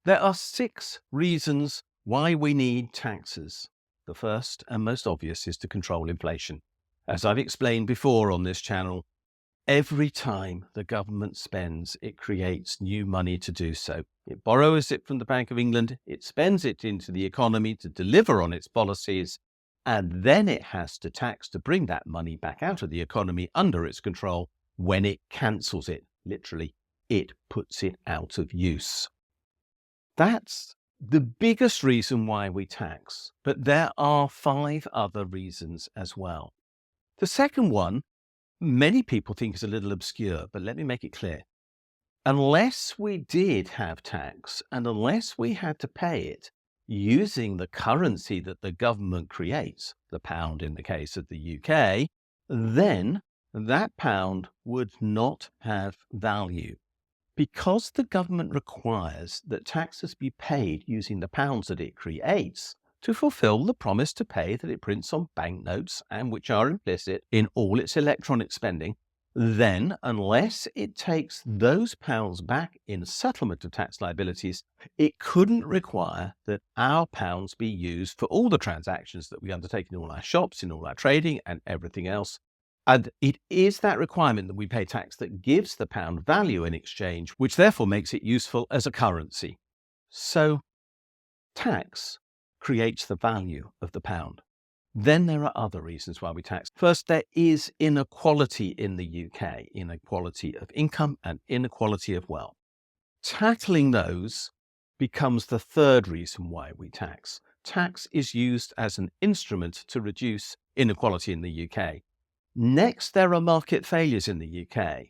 There are 6 reasons why we need taxes. The first and most obvious is to control inflation. As I've explained before on this channel, every time the government spends, it creates new money to do so. It borrows it from the Bank of England, it spends it into the economy to deliver on its policies, and then it has to tax to bring that money back out of the economy under its control when it cancels it. Literally, it puts it out of use. That's the biggest reason why we tax, but there are 5 other reasons as well. The second one, many people think is a little obscure, but let me make it clear. Unless we did have tax and unless we had to pay it using the currency that the government creates, the pound in the case of the UK, then that pound would not have value. Because the government requires that taxes be paid using the pounds that it creates to fulfill the promise to pay that it prints on banknotes and which are implicit in all its electronic spending, then unless it takes those pounds back in settlement of tax liabilities, it couldn't require that our pounds be used for all the transactions that we undertake in all our shops, in all our trading and everything else. And it is that requirement that we pay tax that gives the pound value in exchange, which therefore makes it useful as a currency. So tax creates the value of the pound. Then there are other reasons why we tax. First, there is inequality in the UK, inequality of income and inequality of wealth. Tackling those becomes the third reason why we tax. Tax is used as an instrument to reduce inequality in the UK. Next, there are market failures in the UK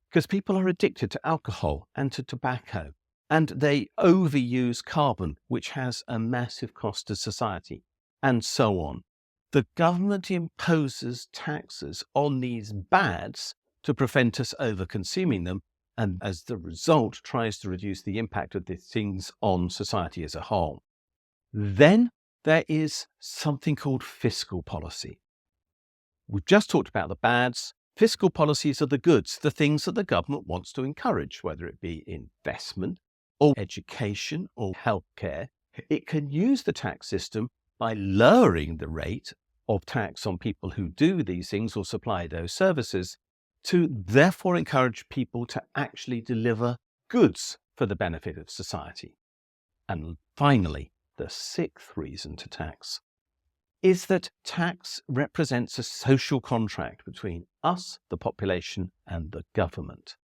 because people are addicted to alcohol and to tobacco, and they overuse carbon, which has a massive cost to society, and so on. The government imposes taxes on these bads to prevent us over-consuming them, and as the result, tries to reduce the impact of these things on society as a whole. Then there is something called fiscal policy. We've just talked about the bads. Fiscal policies are the goods, the things that the government wants to encourage, whether it be investment or education or healthcare. It can use the tax system by lowering the rate of tax on people who do these things or supply those services to therefore encourage people to actually deliver goods for the benefit of society. And finally, the 6th reason to tax is that tax represents a social contract between us, the population, and the government.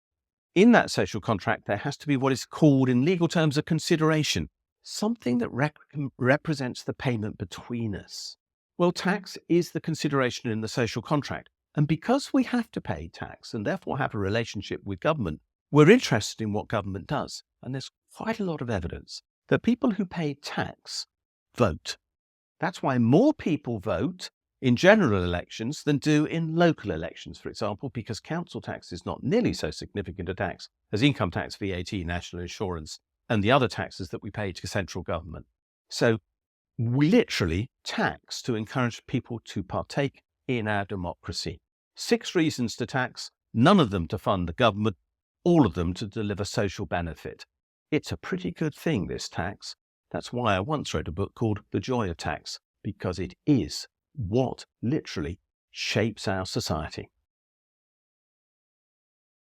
In that social contract, there has to be what is called in legal terms a consideration, something that represents the payment between us. Well, tax is the consideration in the social contract. And because we have to pay tax and therefore have a relationship with government, we're interested in what government does. And there's quite a lot of evidence that people who pay tax vote. That's why more people vote in general elections than do in local elections, for example, because council tax is not nearly so significant a tax as income tax, VAT, national insurance, and the other taxes that we pay to central government. So we literally tax to encourage people to partake in our democracy. 6 reasons to tax, none of them to fund the government, all of them to deliver social benefit. It's a pretty good thing, this tax. That's why I once wrote a book called The Joy of Tax, because it is what literally shapes our society.